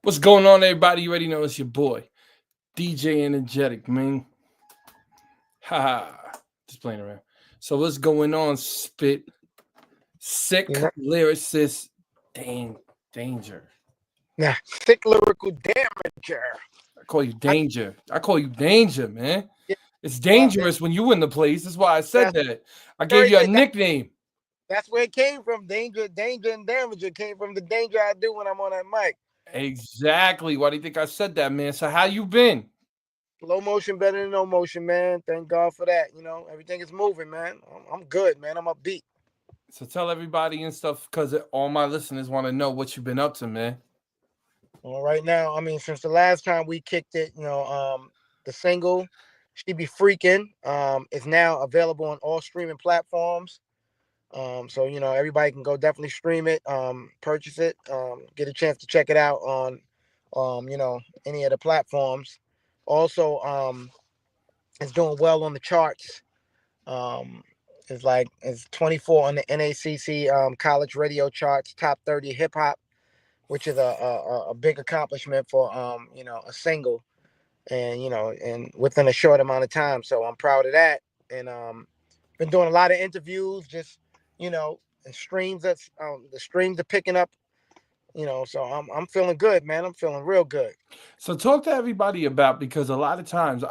What's going on, everybody? You already know it's your boy, djenjetic, man. Ha! Just playing around. So what's going on, Spit? You Sick know, lyricist, danger. thick lyrical damager. I call you I, danger. I call you danger, man. yeah, It's well, dangerous when you in the place. That's why I said that's that. I gave very you a good. nickname. That's where it came from. Danger, and damager came from the danger I do when I'm on that mic. Exactly. Why do you think I said that, man? So how you been? Slow motion better than no motion, man. Thank God for that. Everything is moving, man. I'm good, man. I'm upbeat. So tell everybody and stuff, because all my listeners want to know what you've been up to, man. Well, right now, I mean, since the last time we kicked it, the single "She Be Freaking" is now available on all streaming platforms. So everybody can go definitely stream it, purchase it, get a chance to check it out on, any of the platforms. Also, it's doing well on the charts. Um, it's 24 on the NACC college radio charts, top 30 hip hop, which is a big accomplishment for a single, and within a short amount of time. So I'm proud of that, and been doing a lot of interviews, just and streams. The streams are picking up. So I'm feeling good, man. I'm feeling real good. So talk to everybody about, because a lot of times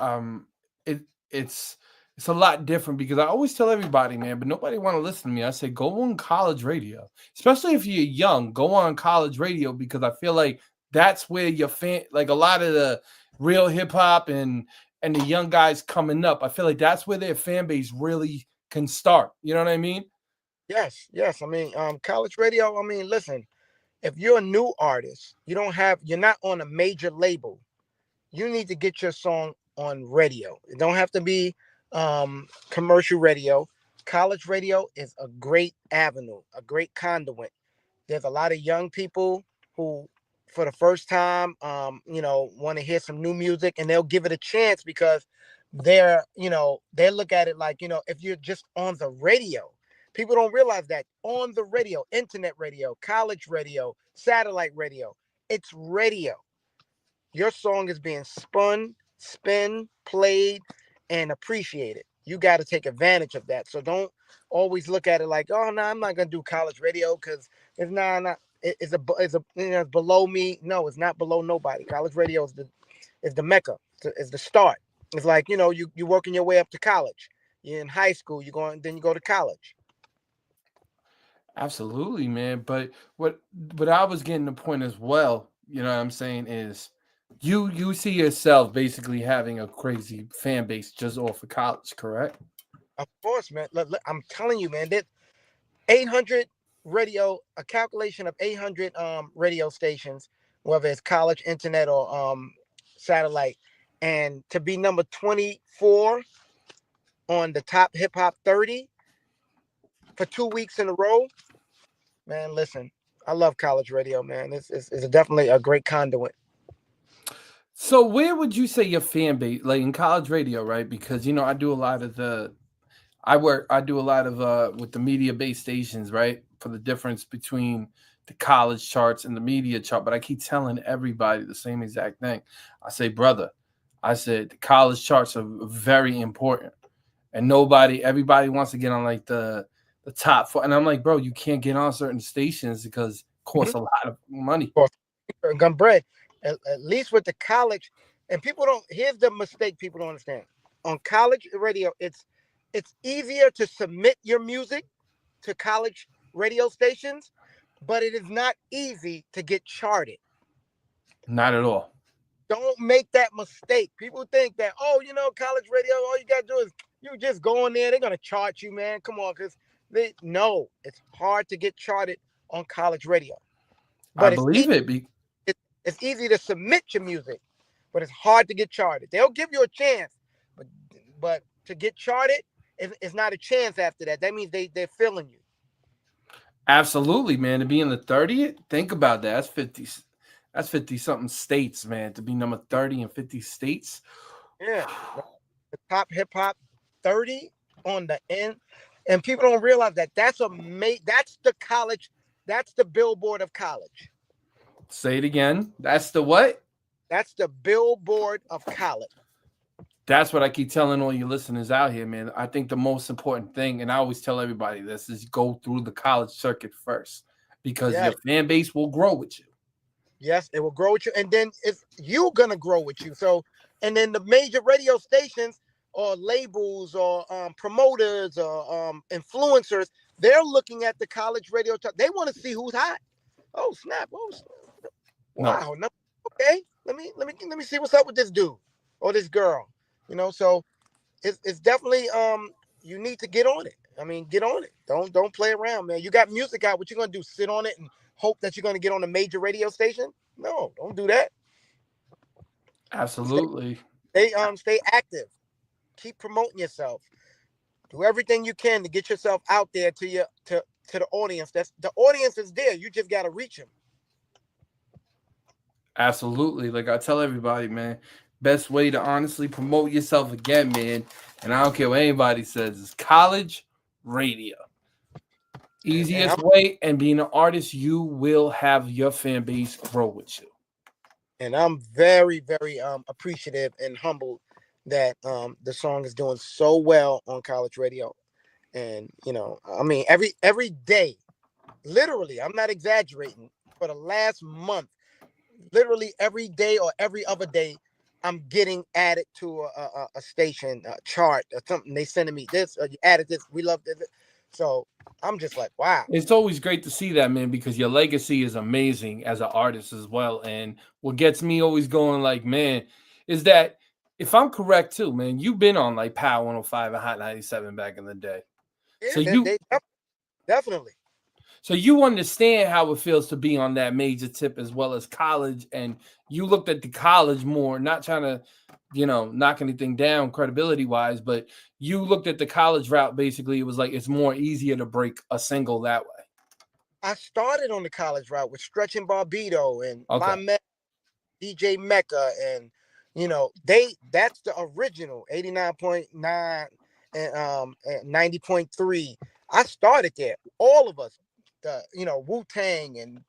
it it's it's a lot different, because I always tell everybody, man, but nobody want to listen to me. I say go on college radio. Especially if you're young, go on college radio, because I feel like that's where your fan, like a lot of the real hip hop and the young guys coming up, I feel like that's where their fan base really can start. You know what I mean? Yes, yes. I mean, college radio. I mean, listen. If you're a new artist, you're not on a major label. You need to get your song on radio. It don't have to be commercial radio. College radio is a great avenue, a great conduit. There's a lot of young people who, for the first time, want to hear some new music, and they'll give it a chance because they look at it like, if you're just on the radio, people don't realize that on the radio, internet radio, college radio, satellite radio, it's radio. Your song is being spun, played, and appreciated. You got to take advantage of that. So don't always look at it like, oh no, I'm not gonna do college radio because it's not it's below me. No, it's not below nobody. College radio is the mecca. It's the start. It's like you working your way up to college. You're in high school. Then you go to college. Absolutely, man. But what I was getting the point as well, you know what I'm saying, is you see yourself basically having a crazy fan base just off of college, correct? Of course, man. Look, I'm telling you, man. That 800 a calculation of 800 radio stations, whether it's college, internet, or satellite, and to be number 24 on the top hip hop 30 for 2 weeks in a row, man. Listen, I love college radio, man. It's definitely a great conduit. So where would you say your fan base, like in college radio, right? Because I do a lot of I do a lot of with the media based stations, right? For the difference between the college charts and the media chart. But I keep telling everybody the same exact thing. I say, brother, I said the college charts are very important. And everybody wants to get on like the top four. And I'm like, bro, you can't get on certain stations because it Mhm. costs a lot of money. Or gun bread, at least with the college, and people don't. Here's the mistake people don't understand. On college radio, it's easier to submit your music to college radio stations, but it is not easy to get charted. Not at all. Don't make that mistake. People think that, oh, college radio, all you got to do is you just go in there. They're going to chart you, man. Come on. Because no, it's hard to get charted on college radio. I But believe it. it's easy to submit your music, but it's hard to get charted. They'll give you a chance, but to get charted, it's not a chance after that. That means they're feeling you. Absolutely, man. To be in the 30th, think about that. That's 50 something states, man. To be number 30 in 50 states. Yeah. The top hip hop 30 on the end. And people don't realize that that's the college, that's the billboard of college. Say it again. That's the what? That's the billboard of college. That's what I keep telling all you listeners out here, man. I think the most important thing, and I always tell everybody this, is go through the college circuit first because your Yes, fan base will grow with you. yes, it will grow with you, and then it's you gonna grow with you. So, and then the major radio stations or labels or promoters or influencers, they're looking at the college radio. They want to see who's hot. Oh snap! Oh snap. No, Wow. No, okay. Let me see what's up with this dude or this girl. So it's definitely you need to get on it. I mean, get on it. Don't play around, man. You got music out. What you gonna do? Sit on it and hope that you're gonna get on a major radio station? No, don't do that. Stay absolutely. stay active. Keep promoting yourself. Do everything you can to get yourself out there to the audience. That's the audience is there. You just gotta reach them. Absolutely. Like I tell everybody, man, best way to honestly promote yourself again, man, and I don't care what anybody says, is college radio. And Easiest I'm way, and being an artist, you will have your fan base grow with you. very very appreciative and humbled that the song is doing so well on college radio. And I mean, every day, literally, I'm not exaggerating, for the last month, literally every day or every other day, I'm getting added to a station chart or something. They sending me this, you added this, we love this. So I'm just like, wow. It's always great to see that, man, because your legacy is amazing as an artist as well. And what gets me always going, like, man, is that if I'm correct too, man, you've been on like Power 105 and Hot 97 back in the day. Yeah, So you they definitely. so you understand how it feels to be on that major tip as well as college. And you looked at the college more, not trying to, knock anything down credibility wise, but you looked at the college route. Basically, it was like it's more easier to break a single that way. I started on the college route with Stretch and Barbito and Okay. DJ Mecca, and that's the original 89.9 and 90.3. I started there. All of us, the Wu Tang and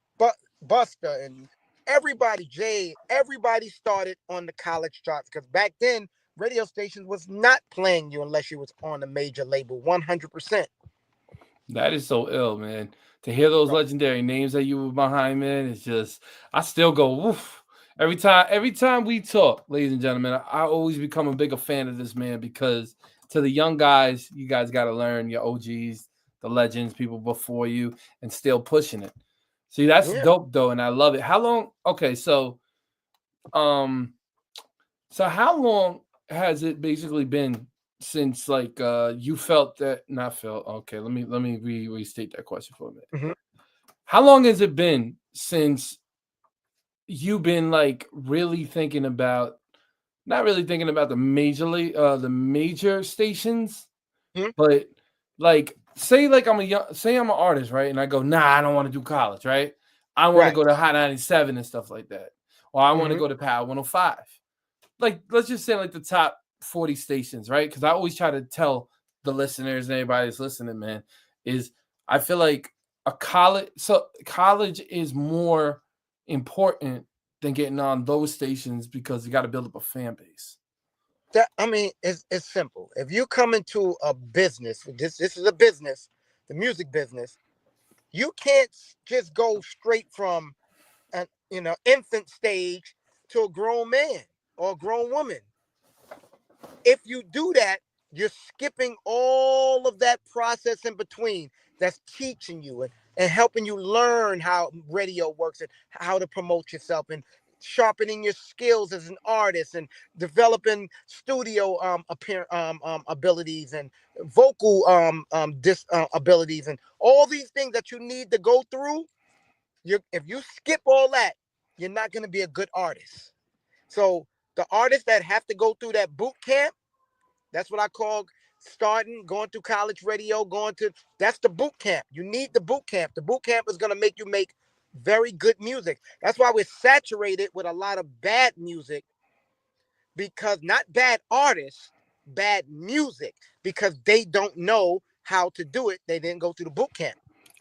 Buster and everybody, Jay, everybody started on the college charts because back then radio stations was not playing you unless you was on a major label. 100%. That is so ill, man. To hear those legendary names that you were behind, man, it's just I still go woof. Every time we talk, ladies and gentlemen, I always become a bigger fan of this man because to the young guys, you guys gotta learn your OGs, the legends, people before you, and still pushing it. See, that's Yeah. dope though, and I love it. How long okay, um so how long has it basically been since like you felt that not felt okay, let me restate that question for a minute. Mhm. How long has it been since you've been like really thinking about not really thinking about the major stations, Mhm. but like say I'm an artist, right? And I go, nah, I don't want to do college, right? I want to Right. go to Hot 97 and stuff like that. Or I want to Mhm. go to Power 105. Like let's just say like the top 40 stations, right? Because I always try to tell the listeners and anybody that's listening, man, is I feel like college is more important than getting on those stations because you got to build up a fan base. That I mean, it's simple. If you come into a business, this is a business, the music business, you can't just go straight from an infant stage to a grown man or a grown woman. If you do that, you're skipping all of that process in between that's teaching you and helping you learn how radio works and how to promote yourself and sharpening your skills as an artist and developing studio abilities and vocal abilities and all these things that you need to go through. If you skip all that, you're not going to be a good artist. So the artists that have to go through that boot camp, that's what I call starting, going through college radio, that's the boot camp. You need the boot camp. The boot camp is going to make you make very good music. That's why we're saturated with a lot of bad music, because not bad artists, bad music, because they don't know how to do it. They didn't go through the boot camp.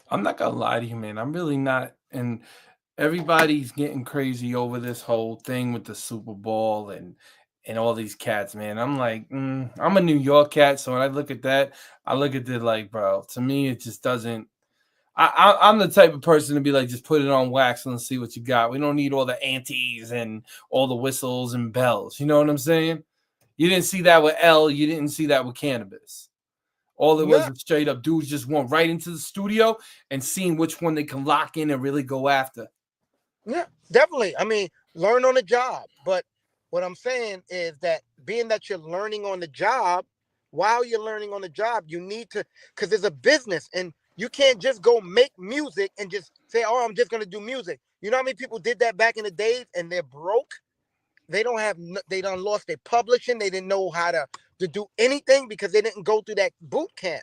I'm not gonna lie to you, man. I'm really not, and everybody's getting crazy over this whole thing with the Super Bowl and all these cats, man. I'm like, I'm a New York cat, so when I look at that, I look at it like, bro. To me, it just doesn't. I'm the type of person to be like, just put it on wax and see what you got. We don't need all the antes and all the whistles and bells. You know what I'm saying? You didn't see that with L. You didn't see that with cannabis. All it No, was straight up dudes just went right into the studio and seeing which one they can lock in and really go after. yeah, definitely. I mean, learn on the job. But what I'm saying is that being that you're learning on the job, while you're learning on the job, you need to, because there's a business and you can't just go make music and just say, oh, I'm just going to do music. You know how many people did that back in the days and they're broke? They don't have, they done lost their publishing. They didn't know how to do anything because they didn't go through that boot camp.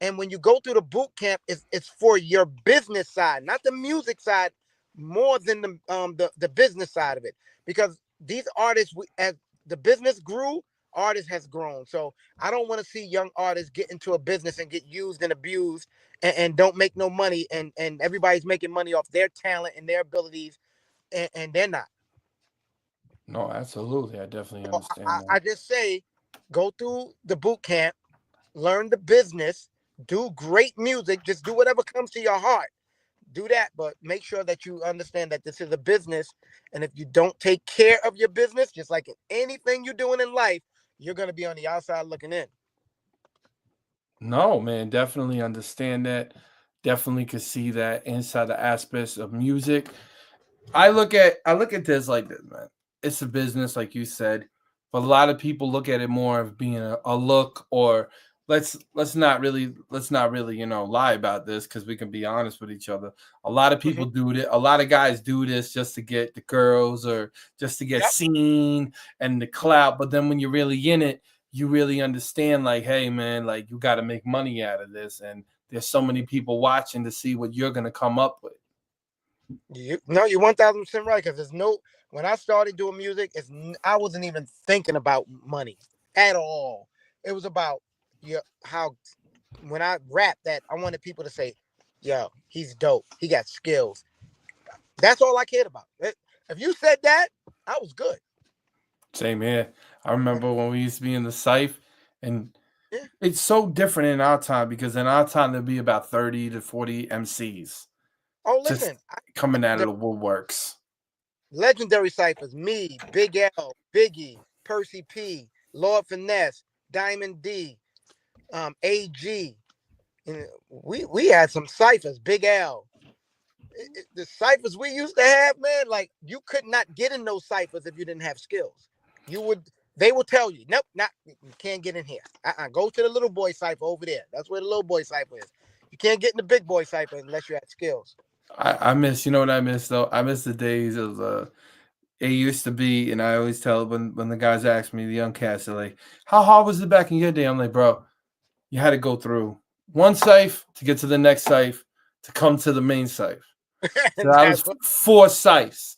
And when you go through the boot camp, it's for your business side, not the music side, more than the business side of it. Because these artists, as the business grew, artists has grown. So I don't want to see young artists get into a business and get used and abused and don't make no money, and everybody's making money off their talent and their abilities, and they're not. No, absolutely. I definitely So understand I that. just say go through the boot camp, learn the business, do great music, just do whatever comes to your heart. Do that, but make sure that you understand that this is a business. And if you don't take care of your business, just like in anything you're doing in life, you're going to be on the outside looking in. No, man, definitely understand that. Definitely could see that inside the aspects of music. I look at this like this, man. It's a business, like you said, but a lot of people look at it more of being a look, or let's not really lie about this because we can be honest with each other. A lot of Hmm. people do it. A lot of guys do this just to get the girls or just to get Yep. seen and the clout. But then when you're really in it, you really understand, like, hey, man, like you got to make money out of this, and there's so many people watching to see what you're gonna come up with. You no, you're 1,000% right. Because there's no, when I started doing music, I wasn't even thinking about money at all. It was about how when I rap that I wanted people to say, "Yo, he's dope. He got skills." That's all I cared about. If you said that, I was good. Same here. I remember when we used to be in the Scythe, and Yeah. it's so different in our time because in our time there'd be about 30 to 40 MCs Oh, just listen, coming out of the the woodworks. legendary ciphers: me, Big L, Biggie, Percy P, Lord Finesse, Diamond D, AG. And we had some ciphers. Big L. The ciphers we used to have, man, like you could not get in those ciphers if you didn't have skills. You would, they will tell you, nope, not you can't get in here. Go to the little boy cipher over there. That's where the little boy cipher is. You can't get in the big boy cipher unless you had skills. I miss, you know what I miss though? I miss the days of it used to be, and I always tell when the guys ask me, the young cats, they're like, how hard was it back in your day? I'm like, bro, you had to go through one safe to get to the next safe to come to the main safe. So And I that's was what. four safes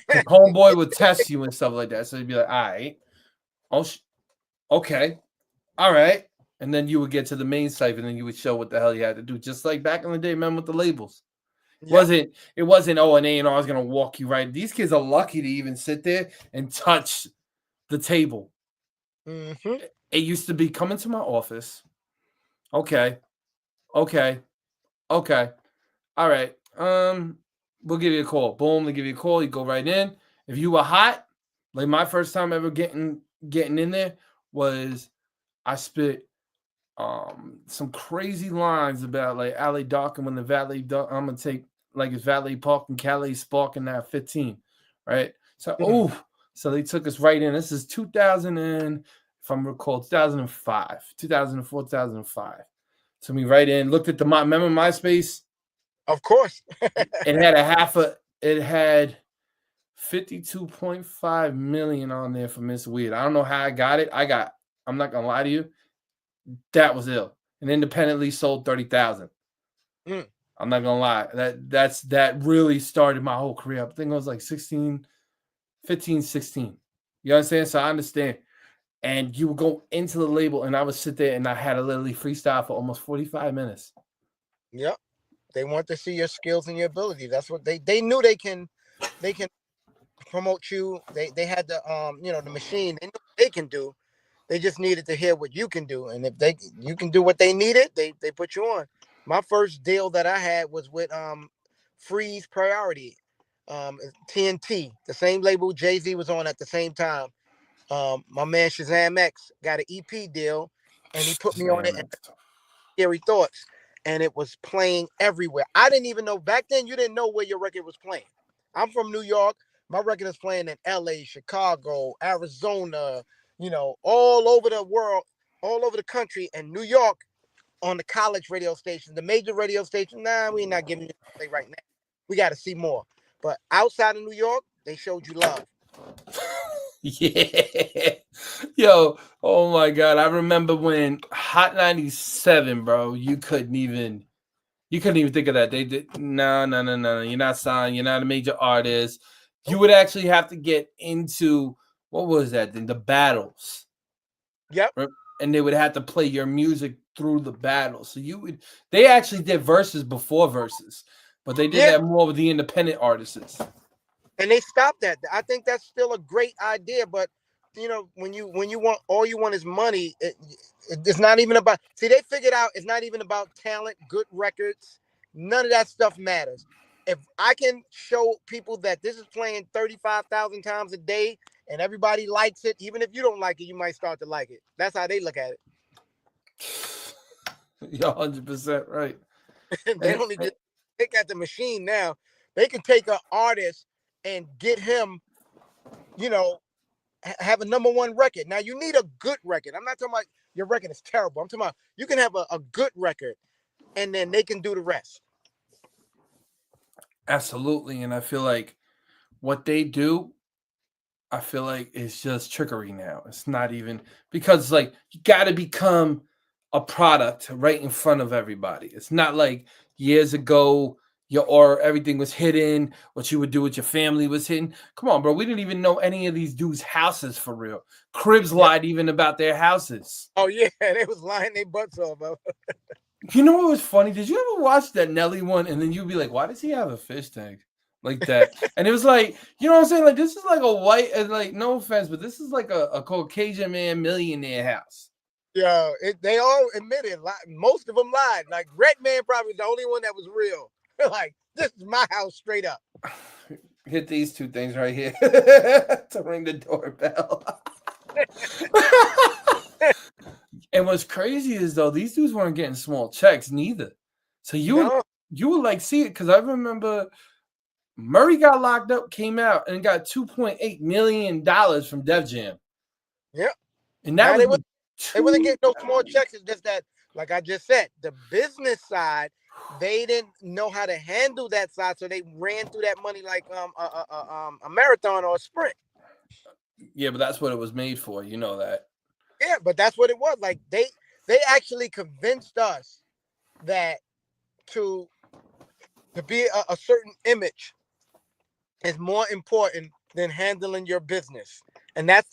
because homeboy would test you and stuff like that. So he'd be like, all right, oh, okay, all right. And then you would get to the main site and then you would show what the hell you had to do. Just like back in the day, man, with the labels. Yep. It wasn't, oh, an A&R is gonna walk you right. These kids are lucky to even sit there and touch the table. Hmm. It used to be come into my office. Okay, okay, okay. All right. We'll give you a call. Boom, they give you a call, you go right in. If you were hot, like my first time ever getting in there was I spit some crazy lines about like alley Dark and when the valet I'm gonna take like his valet park and Calais sparking that 15, right? So Hmm. so they took us right in. This is 2000 and if I'm recall 2005, 2004, 2005. So me right in, looked at the remember MySpace? Of course. It had a half a it had 52.5 million on there for Miss Weird. I don't know how I got it. I'm not gonna lie to you, that was ill. And independently sold 30,000. Mm. I'm not gonna lie. That really started my whole career. I think I was like 16, 15, 16. You understand? So I understand. And you would go into the label and I would sit there and I had to literally freestyle for almost 45 minutes. Yep. They want to see your skills and your ability. That's what they knew they can promote you. They had the the machine. They know what they can do. They just needed to hear what you can do. And if you can do what they needed, they put you on. My first deal that I had was with Freeze Priority, TNT, the same label Jay-Z was on at the same time. My man Shazam X got an EP deal, and he put me on it. Scary Thoughts, and it was playing everywhere. I didn't even know back then. You didn't know where your record was playing. I'm from New York. My record is playing in L.A., Chicago, Arizona. All over the world, all over the country, and New York on the college radio station, the major radio station. Nah, we're not giving you play right now. We got to see more. But outside of New York, they showed you love. Yeah. Yo, oh my God. I remember when Hot 97, bro, you couldn't even think of that. They did no, no, no, no. You're not signed, you're not a major artist. You Nope. would actually have to get into what was that then? The battles. Yep. Right? And they would have to play your music through the battle. So they actually did verses before verses, but they did Yeah. that more with the independent artists. And they stopped that. I think that's still a great idea, but when you want all you want is money, it's not even about. See, they figured out it's not even about talent, good records, none of that stuff matters. If I can show people that this is playing 35,000 times a day and everybody likes it, even if you don't like it, you might start to like it. That's how they look at You're 100% right. it. They And only just pick at the machine now. They can take an artist and get him, you know, have a number one record. Now you need a good record. I'm not talking about your record is terrible. I'm talking about you can have a good record and then they can do the rest. absolutely. And I feel like what they do, I feel like it's just trickery now. It's not even because like you got to become a product right in front of everybody. It's not like years ago or everything was hidden. What you would do with your family was hidden. Come on, bro. We didn't even know any of these dudes' houses for real. Cribs Yep. lied even about their houses. Oh yeah, they was lying their butts off. You know what was funny? Did you ever watch that Nelly one? And then you'd be like, why does he have a fish tank like that? And it was like, you know what I'm saying? Like, this is like a white, and like, no offense, but this is like a Caucasian man millionaire house. Yeah, they all admitted. Most of them lied. Like Redman probably the only one that was real. Like this is my house straight up. Hit these two things right here to ring the doorbell. And what's crazy is though, these dudes weren't getting small checks neither. So No. you would like see it because I remember Murray got locked up, came out, and got $2.8 million from Def Jam. Yep. And that Now was they with wasn't two getting no small guys. checks. It's just that, like I just said, the business side, they didn't know how to handle that side, so they ran through that money like a marathon or a sprint. Yeah, but that's what it was made for. You know that. Yeah, but that's what it was. Like they actually convinced us that to to be a certain image is more important than handling your business. And that's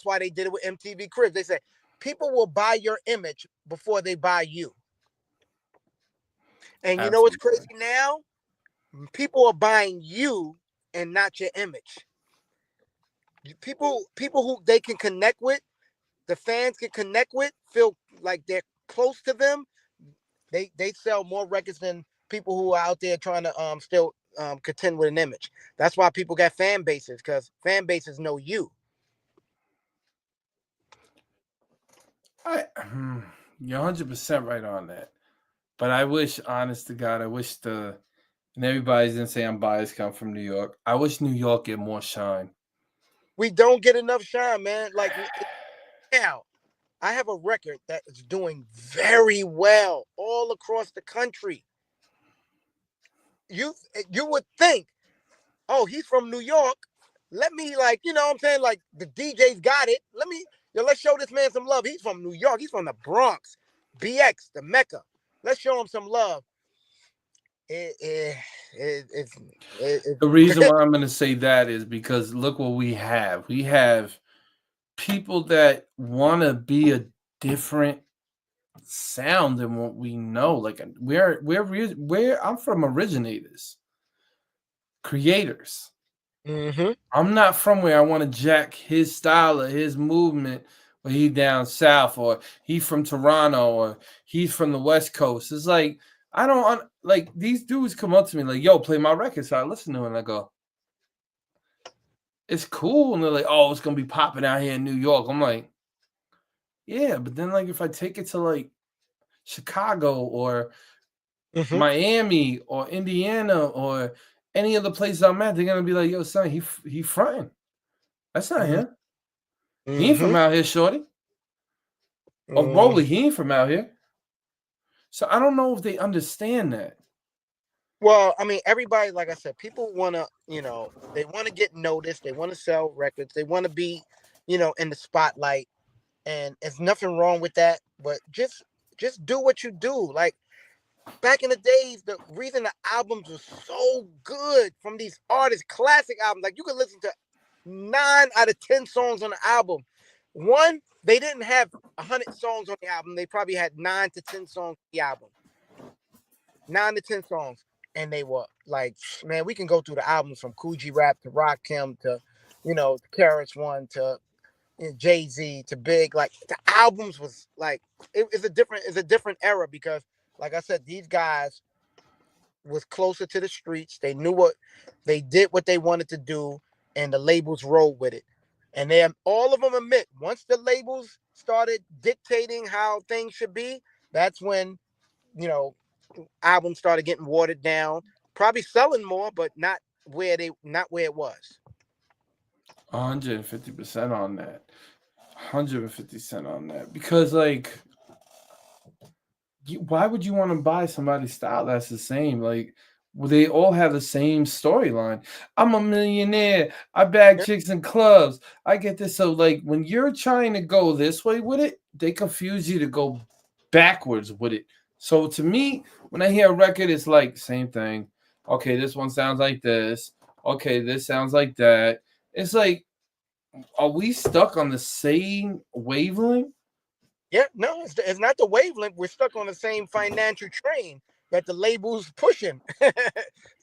why they did it with MTV Cribs. They said people will buy your image before they buy you. And you know what's crazy Absolutely. now? People are buying you and not your image. People who they can connect with, the fans can connect with, feel like they're close to them. They sell more records than people who are out there trying to still contend with an image. That's why people got fan bases, because fan bases know you. I, you're 100% right on that. But I wish, honest to God, I wish and everybody's gonna say I'm biased, come from New York. I wish New York get more shine. We don't get enough shine, man. Like now, I have a record that is doing very well all across the country. You you would think, oh, he's from New York. Let me like, what I'm saying? Like the DJ's got it. Let's show this man some love. He's from New York. He's from the Bronx, BX, the Mecca. Let's show him some love. It, it, it's The reason why I'm gonna say that is because look what we have. We have people that want to be a different sound and what we know. Like where I'm from, originators, creators. Mm-hmm. I'm not from where I want to jack his style or his movement, or he down south, or he from Toronto, or he's from the West Coast. It's like I don't like these dudes come up to me like, "Yo, play my record." So I listen to it and I go, "It's cool," and they're like, "Oh, it's gonna be popping out here in New York." I'm like, "Yeah," but then like if I take it to like Chicago or Mm-hmm. Miami or Indiana or any other place I'm at, they're gonna be like, "Yo, son, he fronting. That's not him. He ain't Mm-hmm. from out here, shorty." Or Broly, he ain't from out here. So I don't know if they understand that. Well, I mean, everybody, like I said, people want to, they want to get noticed. They want to sell records. They want to be, in the spotlight. And there's nothing wrong with that. But just do what you do. Like back in the days, the reason the albums were so good from these artists, classic albums, like you could listen to 9 out of 10 songs on the album. One, they didn't have 100 songs on the album. They probably had 9 to 10 songs on the album. 9 to 10 songs, and they were like, man, we can go through the albums from Coogee Rap to Rakim to, Carrots One to Jay Z to Big. Like the albums was like it's a different era because, like I said, these guys was closer to the streets. They knew they did what they wanted to do, and the labels rolled with it. And they all of them admit once the labels started dictating how things should be, that's when you know albums started getting watered down, probably selling more, but not where it was. 150% on that. 150% on that. Because like why would you want to buy somebody's style that's the same? Like, well, they all have the same storyline. I'm a millionaire. I bag Yeah. chicks in clubs. I get this. So, like, when you're trying to go this way with it, they confuse you to go backwards with it. So, to me, when I hear a record, it's like same thing. Okay, this one sounds like this. Okay, this sounds like that. It's like, are we stuck on the same wavelength? Yeah, no, it's not the wavelength. We're stuck on the same financial train that the labels pushing.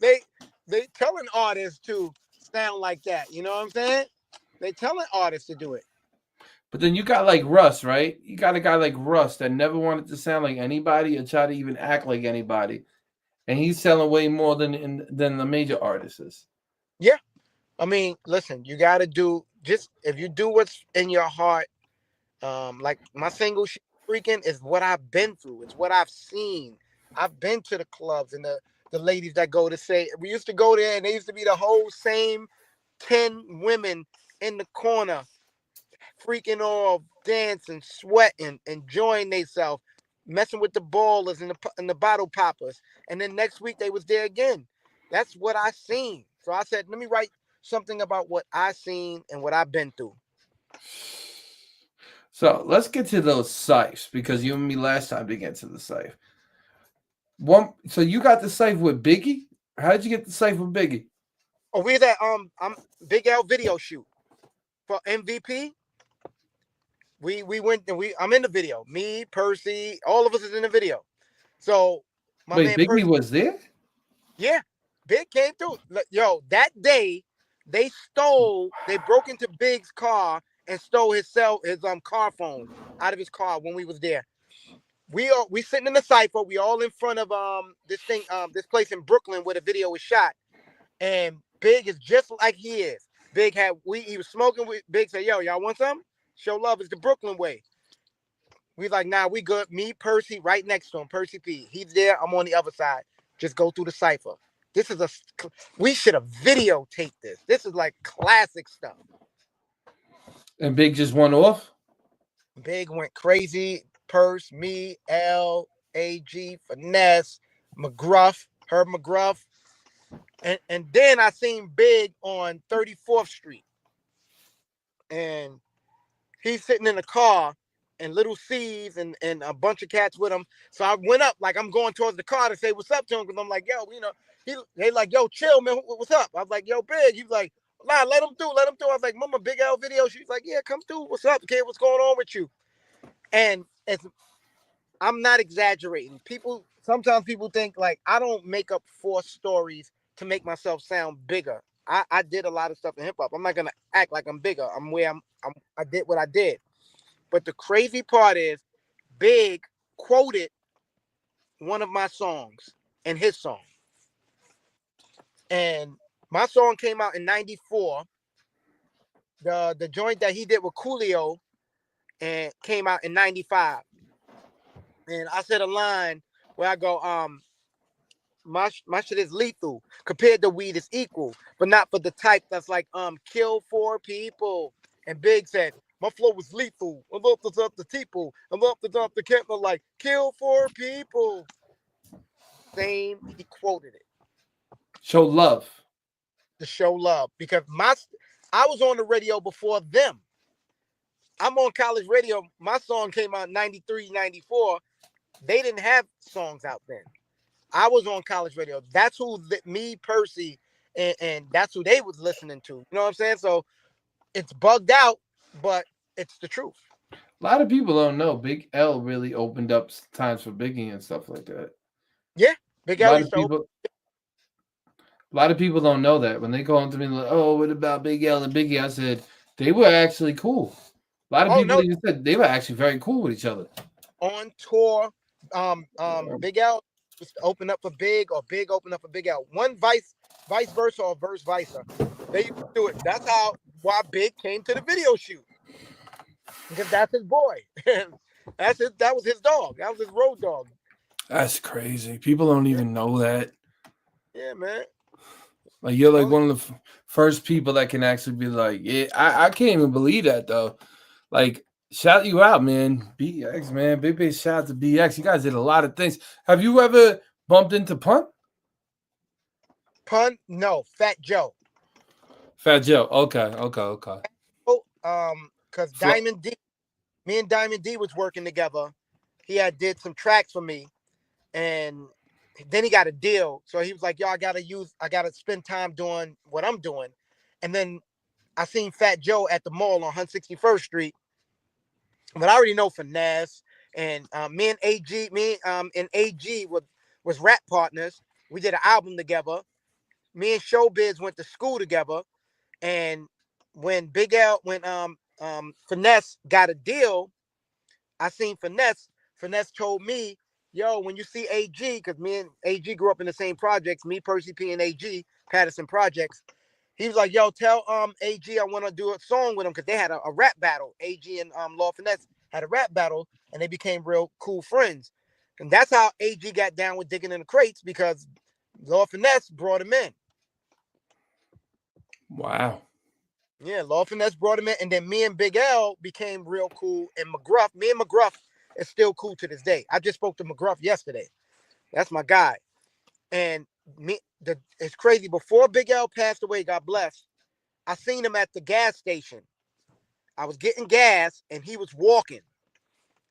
they they telling artists to sound like that. You know what I'm saying? They telling artists to do it. But then you got like Russ, right? You got a guy like Russ that never wanted to sound like anybody or try to even act like anybody, and he's selling way more than the major artists is. Yeah, I mean, listen, you got to do just if you do what's in your heart. Like my single freaking is what I've been through. It's what I've seen. I've been to the clubs and the ladies that go to say we used to go there and they used to be the whole same 10 women in the corner freaking off, dancing, sweating, enjoying themselves, messing with the ballers and the bottle poppers. And then next week they was there again. That's what I seen. So I said, let me write something about what I seen and what I've been through. So let's get to those sipes because you and me last time to get to the sipe. One, so you got the sipe with Biggie. How did you get the sipe with Biggie? Oh, we that I'm Big L video shoot for MVP. We went and I'm in the video. Me, Percy, all of us is in the video. So my Wait, man Biggie Percy, was there? yeah, Big came through. Yo, that day they broke into Big's car and stole his car phone out of his car when we was there. We sitting in the cipher. We all in front of this place in Brooklyn where the video was shot. And Big is just like he is. He was smoking with Big said, yo, y'all want some? Show love is the Brooklyn way. We like, nah, we good. Me, Percy, right next to him, Percy P. He's there. I'm on the other side. Just go through the cipher. This is we should have videotaped this. This is like classic stuff. And Big just went off? Big went crazy. Purse, me, L, AG, Finesse, McGruff, Herb McGruff. And then I seen Big on 34th Street. And he's sitting in the car and little C's and a bunch of cats with him. So I went up like I'm going towards the car to say what's up to him because I'm like, yo, they like, yo, chill, man. What's up? I was like, yo, Big. He was like, nah, let him through, let him through. I was like, Mama, Big L video. She's like, yeah, come through. What's up, kid? What's going on with you? And I'm not exaggerating. Sometimes people think like I don't make up four stories to make myself sound bigger. I did a lot of stuff in hip hop. I'm not gonna act like I'm bigger. I'm where I did what I did. But the crazy part is Big quoted one of my songs in his song. And my song came out in 94. The joint that he did with Coolio and came out in 95. And I said a line where I go, my shit is lethal compared to weed is equal, but not for the type that's like kill four people. And Big said my flow was lethal. I love to dump the people. I love to dump the camp. Like kill four people. Same. He quoted it Show love. to show love because I was on the radio before them. I'm on college radio. My song came out in 93, 94. They didn't have songs out then. I was on college radio. That's who me, Percy, and that's who they was listening to. You know what I'm saying? So it's bugged out, but it's the truth. A lot of people don't know Big L really opened up times for Biggie and stuff like that. Yeah. Big A L lot used of to open. people, a lot of people don't know that. When they go on to me like, "Oh, what about Big L and Biggie?" I said they were actually cool. A lot of Oh people no, even said they were actually very cool with each other. on tour. Big L used to open up for Big, or Big open up for Big L. One vice versa, or verse versa. They used to do it. That's how why Big came to the video shoot because that's his boy. That was his dog. That was his road dog. That's crazy. People don't Yeah, even know that. yeah, man. Like you're like Only one of the first people that can actually be like, yeah, I can't even believe that though. Like, shout you out, man. BX, man. Big shout out to BX. You guys did a lot of things. Have you ever bumped into Punt? Pun, no, Fat Joe. Fat Joe. Okay, okay, okay. Oh, because Flo- Me and Diamond D was working together. He had did some tracks for me, and then he got a deal. So he was like, "Yo, I gotta spend time doing what I'm doing." And then I seen Fat Joe at the mall on 161st Street, but I already know Finesse and me and AG, and AG was rap partners. We did an album together. Me and Showbiz went to school together. And when Finesse got a deal, I seen Finesse. Finesse told me, "Yo, when you see AG, because me and AG grew up in the same projects, me, Percy P, and AG, Patterson Projects." He was like, "Yo, tell AG I want to do a song with him because they had a rap battle. AG and Law Finesse had a rap battle, and they became real cool friends. And that's how AG got down with digging in the crates because Law Finesse brought him in. wow. Yeah, Law Finesse brought him in, and then me and Big L became real cool. And me and McGruff is still cool to this day. I just spoke to McGruff yesterday. That's my guy. And it's crazy. Before Big L passed away, God bless, I seen him at the gas station. I was getting gas, and he was walking.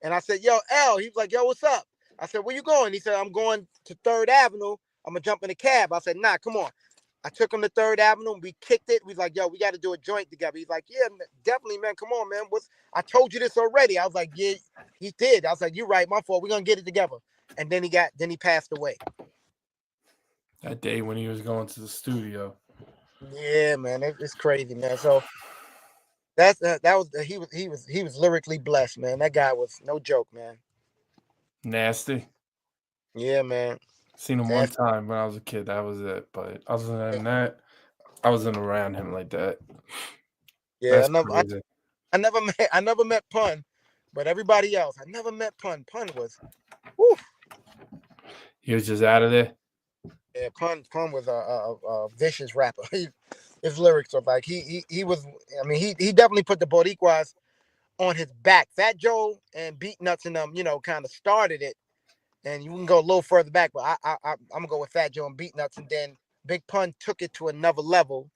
And I said, "Yo, L." He was like, "Yo, what's up?" I said, "Where you going?" He said, "I'm going to Third Avenue. I'm gonna jump in a cab." I said, "Nah, come on." I took him to Third Avenue. We kicked it. We was like, "Yo, we got to do a joint together." He's like, "Yeah, definitely, man. Come on, man. I told you this already." I was like, "Yeah, he did." I was like, "You're right. My fault. We're gonna get it together." And then he passed away. That day when he was going to the studio. Yeah, man, it's crazy, man. So that was he was lyrically blessed, man. That guy was no joke, man. Nasty. Yeah, man. Seen him one That's time when I was a kid. That was it. But other than that, I wasn't around him like that. yeah. That's crazy. I never met Pun, but everybody else, I never met Pun. Pun was, whew, He was just out of there. yeah. Pun was a vicious rapper. His lyrics are like he was. I mean, he definitely put the Boricuas on his back. Fat Joe and Beat Nuts and them, kind of started it, and you can go a little further back, but I'm gonna go with Fat Joe and Beat Nuts, and then Big Pun took it to another level,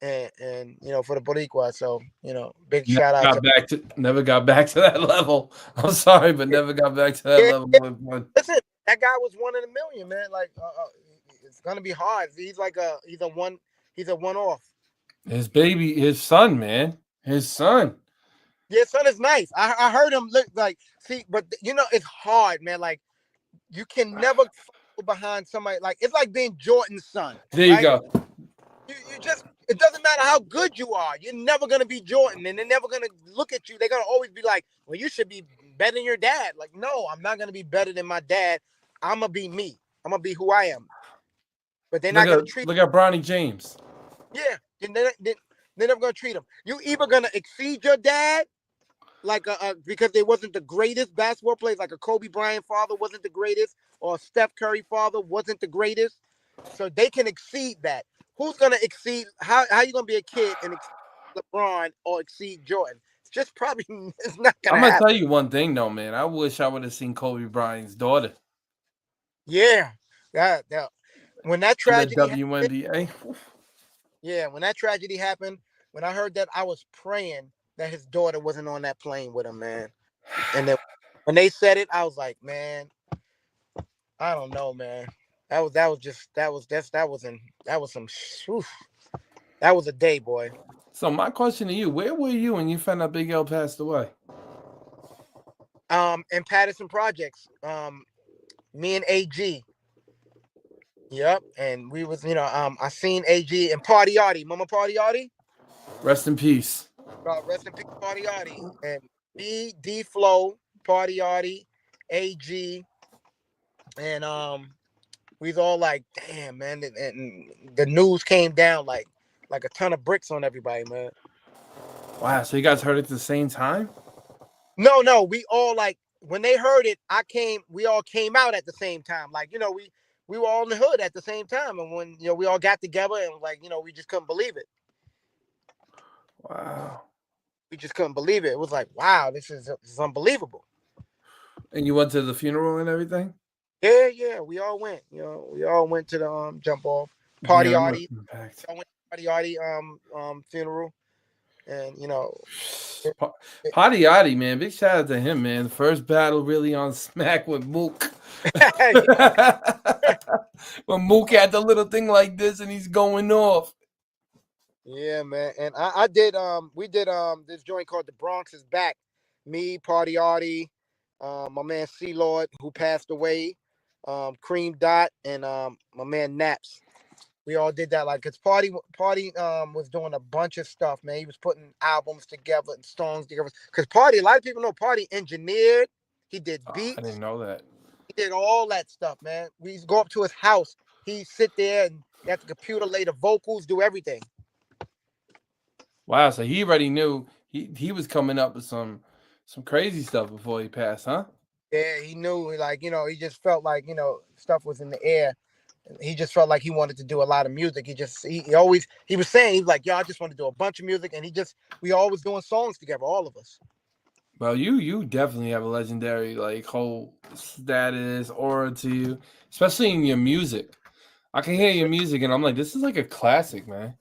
and for the Boricua. So big shout out to Never got back to that level. I'm sorry, but yeah, never got back to that yeah. level Yeah. with one. Listen, that guy was one in a million, man. Like it's gonna be hard. He's a one off. His baby, his son, man. His son. Yeah, son is nice. I heard him look like see, but you know it's hard, man. Like you can never follow behind somebody. Like it's like being Jordan's son, There you right? go. You just it doesn't matter how good you are. You're never gonna be Jordan, and they're never gonna look at you. They're gonna always be like, "Well, you should be better than your dad." Like, no, I'm not gonna be better than my dad. I'm gonna be me. I'm gonna be who I am. But they're not gonna treat. Look at Bronny James. Yeah, they're never gonna treat him. You either gonna exceed your dad, like because they wasn't the greatest basketball players, like a Kobe Bryant father wasn't the greatest, or a Steph Curry father wasn't the greatest. So they can exceed that. Who's gonna exceed? How you gonna be a kid and exceed LeBron or exceed Jordan? It's just probably it's not I'm gonna gonna tell happen. you one thing though, man. I wish I would have seen Kobe Bryant's daughter Yeah, that when that in the tragedy happened, WNBA. yeah, when that tragedy happened, when I heard that, I was praying that his daughter wasn't on that plane with him, man. And then when they said it, I was like, man, I don't know, man. That was just that was some oof, that was a day, boy. So my question to you: where were you when you found out Big L passed away? In Patterson Projects, me and AG. Yep, and we was I seen AG and Party Artie, Mama Party Artie. Rest in peace. Rest in peace, Party Artie, and D Flow, Party Artie, AG, and we was all like, damn, man, and the news came down like a ton of bricks on everybody, man. Wow. So you guys heard it at the same time? No, we all like when they heard it, we all came out at the same time. Like, we were all in the hood at the same time. And when we all got together and like, we just couldn't believe it. Wow. We just couldn't believe it. It was like, wow, this is unbelievable. And you went to the funeral and everything? Yeah, we all went. We all went to the jump off Yeah, party that must arty. have impacted. I went to party arty funeral, and it, it, Potty Yachty, man. Big shout out to him, man. The first battle really on Smack with Mook. When Mook had the little thing like this and he's going off. yeah, man. And I did we did this joint called The Bronx is Back. Me, Party Artie, my man C Lord who passed away, Cream Dot, and my man Naps. We all did that, like, cause Party was doing a bunch of stuff, man. He was putting albums together and songs together. Cause Party, a lot of people know Party engineered. He did Oh, I didn't beats. know that. He did all that stuff, man. We used to go up to his house. He sit there and at the computer, lay the vocals, do everything. Wow, so he already knew he was coming up with some crazy stuff before he passed, huh? Yeah, he knew, like, he just felt like, stuff was in the air. He just felt like he wanted to do a lot of music. He was saying, he was like, yo, I just want to do a bunch of music. And we always doing songs together, all of us. Well, you definitely have a legendary like whole status aura to you, especially in your music. I can hear your music and I'm like, this is like a classic, man.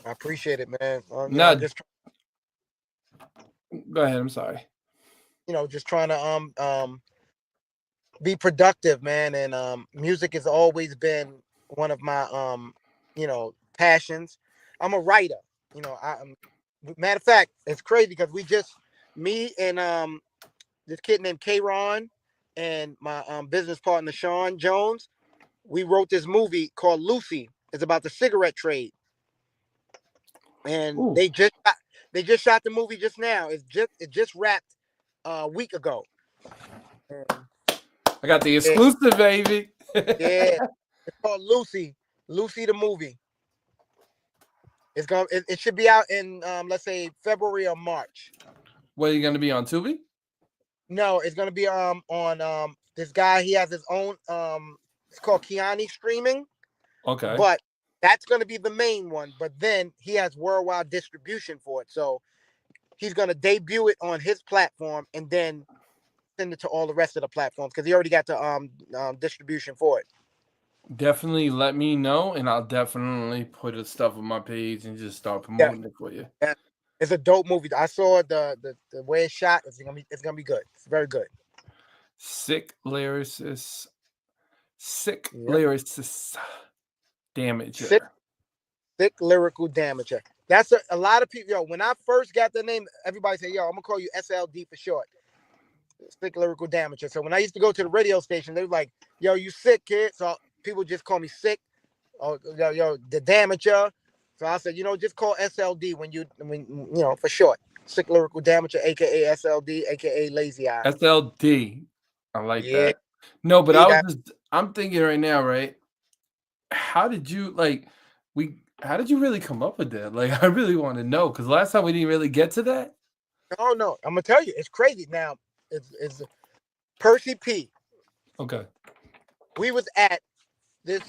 I appreciate it, man. Not go ahead. I'm sorry. Just trying to be productive, man. And music has always been one of my passions. I'm a writer. Matter of fact, it's crazy because me and this kid named K Ron and my business partner Sean Jones, we wrote this movie called Lucy. It's about the cigarette trade, and Ooh, they just shot the movie just now. It just wrapped a week ago. And I got the it, exclusive, baby. yeah, it's called Lucy. Lucy the movie. It should be out in let's say February or March. What are you gonna be on Tubi? No, it's gonna be on this guy. He has his own it's called Kiani Streaming, Okay, but that's gonna be the main one. But then he has worldwide distribution for it, so he's gonna debut it on his platform and then send it to all the rest of the platforms because he already got the distribution for it. definitely let me know, and I'll definitely put the stuff on my page and just start Yeah, promoting it for you. yeah. It's a dope movie. I saw the way it's shot. It's gonna be good. It's very good. Sick lyricist, sick Yep. lyricist, damager. Sick lyrical damager. That's a lot of people. Yo, when I first got the name, everybody said, "Yo, I'm gonna call you SLD for short." Sick lyrical damager. So when I used to go to the radio station, they were like, "Yo, you sick, kid?" So people just call me sick. Or yo, the damager. So I said, just call SLD for short. Sick lyrical damager, aka SLD, aka lazy eye. SLD. I like Yeah, that. No, but see that. I'm thinking right now, right? How did you like how did you really come up with that? Like I really want to know because last time we didn't really get to that. Oh no, I'm gonna tell you, it's crazy. Now, it's Percy P. Okay. We was at this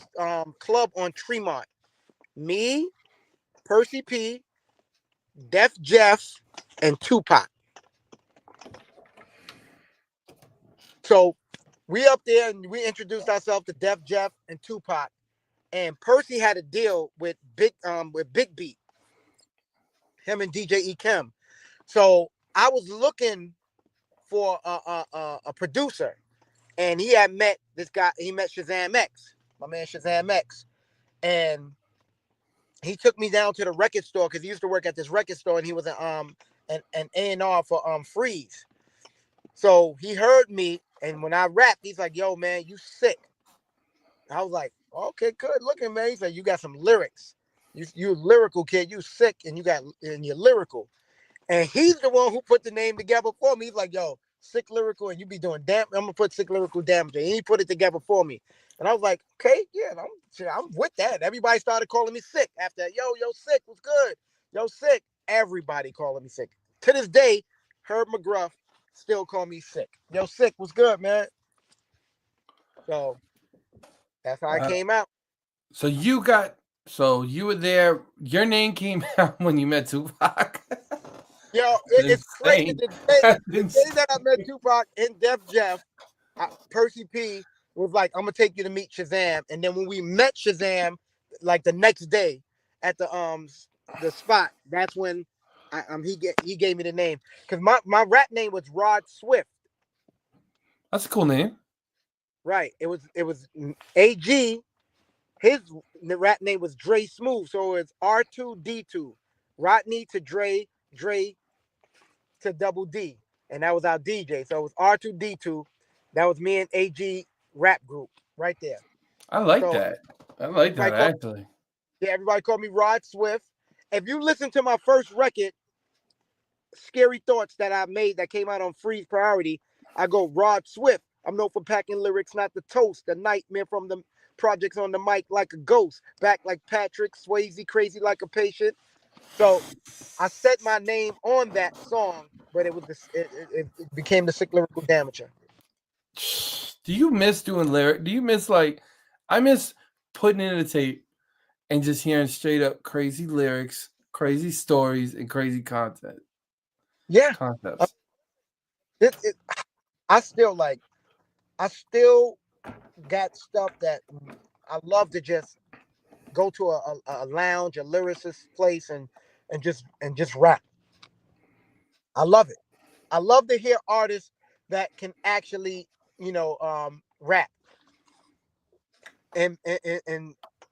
club on Tremont. Me, Percy P, Def Jeff, and Tupac. So we up there and we introduced ourselves to Def Jeff and Tupac. And Percy had a deal with Big Beat, him and DJ E Kim. So I was looking for a producer, and he had met this guy. He met Shazam X, my man Shazam X, and he took me down to the record store because he used to work at this record store, and he was an A&R for Freeze. So he heard me, and when I rapped, he's like, "Yo, man, you sick." I was like, "Okay, good looking, man." He's like, "You got some lyrics. You lyrical kid. You sick, and you're lyrical." And he's the one who put the name together for me. He's like, "Yo, sick lyrical, and you be doing damn. I'm gonna put sick lyrical damage." And he put it together for me. And I was like, "Okay, yeah, I'm with that." Everybody started calling me sick after that. Yo, sick was good. Yo, sick. Everybody calling me sick. To this day, Herb McGruff still call me sick. Yo, sick was good, man. So that's how I Uh, came out. so you were there. Your name came out when you met Tupac. Yo, That's it's crazy. insane. The day, That's the day insane. that I met Tupac and Def Jeff, Percy P was like, "I'm gonna take you to meet Shazam." And then when we met Shazam, like the next day at the spot, that's when he gave me the name because my rap name was Rod Swift. That's a cool name. Right. It was AG. His rap name was Dre Smooth, so it's R2D2. Rodney to Dre, Dre to Double D, and that was our DJ. So it was R2D2. That was me and AG rap group right there. I like So that. I like everybody that called actually. yeah, everybody called me Rod Swift. If you listen to my first record, Scary Thoughts that I made that came out on Freeze Priority, I go Rod Swift. I'm known for packing lyrics, not the toast. The nightmare from the projects on the mic like a ghost. Back like Patrick, Swayze, crazy like a patient. So I set my name on that song, but it was this. It became the Sick Lyrical Damager. Do you miss doing lyric? Do you miss like I miss putting in a tape and just hearing straight up crazy lyrics, crazy stories, and crazy content Yeah, uh, concepts. it, it, I still like. I still got stuff that I love to just go to a lounge, a lyricist place, and just rap. I love it. I love to hear artists that can actually, rap and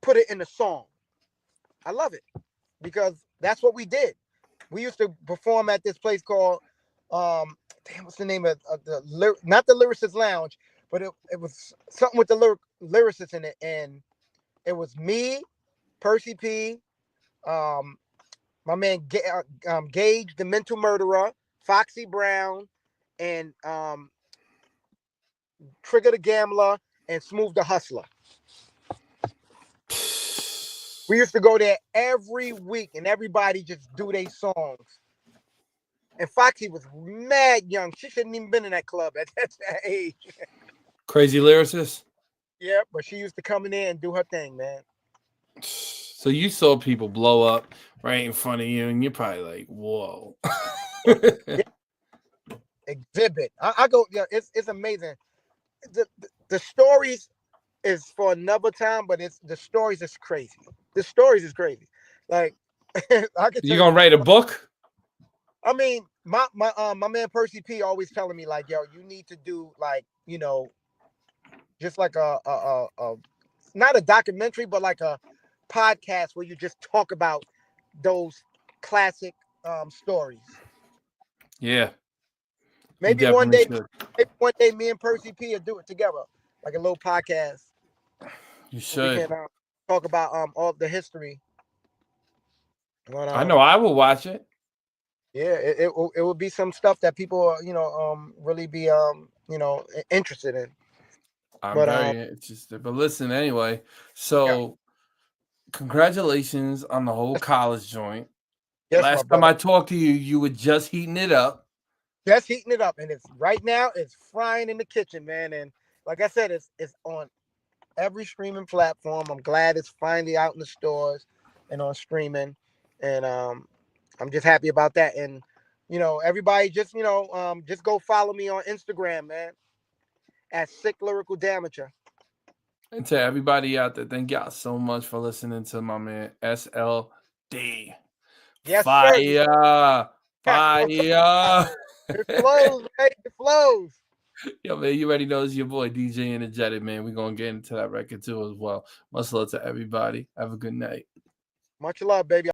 put it in a song. I love it because that's what we did. We used to perform at this place called damn, what's the name of not the Lyricist Lounge, but it was something with the lyricists in it, and it was me, Percy P, um, my man Gage, the Mental Murderer, Foxy Brown, and Trigger the Gambler, and Smooth the Hustler. We used to go there every week, and everybody just do their songs. And Foxy was mad young. She shouldn't even been in that club at that age. Crazy lyricist. Yeah, but she used to come in there and do her thing, man. So you saw people blow up right in front of you, and you're probably like, "Whoa." Yeah, exhibit. I go. Yeah, it's amazing. The stories is for another time, but it's the stories is crazy. The stories is crazy. Like I could You tell you. gonna write a book? I mean, my man Percy P always telling me like, yo, you need to do like, just like a not a documentary, but like a podcast where you just talk about those classic stories. Yeah, you Maybe one definitely day, should. maybe one day, me and Percy P will do it together, like a little podcast You where we should. can talk about all the history. But I know I will watch it. yeah, it will be some stuff that people really be interested in. I'm But very interested. But listen, anyway. yeah, So congratulations on the whole college joint. yes, my Last time brother. I talked to you, you were just heating it up. Just heating it up, and it's right now. It's frying in the kitchen, man. And like I said, it's on every streaming platform. I'm glad it's finally out in the stores and on streaming, and I'm just happy about that. And everybody just go follow me on Instagram, man, at Sick Lyrical Damager. And to everybody out there, thank y'all so much for listening to my man SLD. Yes, sir. Fire. Yes, you know what I'm talking Fire. about. It flows, right? It flows. Yo, man, you already know it's your boy DJ Energetic, man. We're gonna get into that record too as well. Much love to everybody. Have a good night. Much love, baby.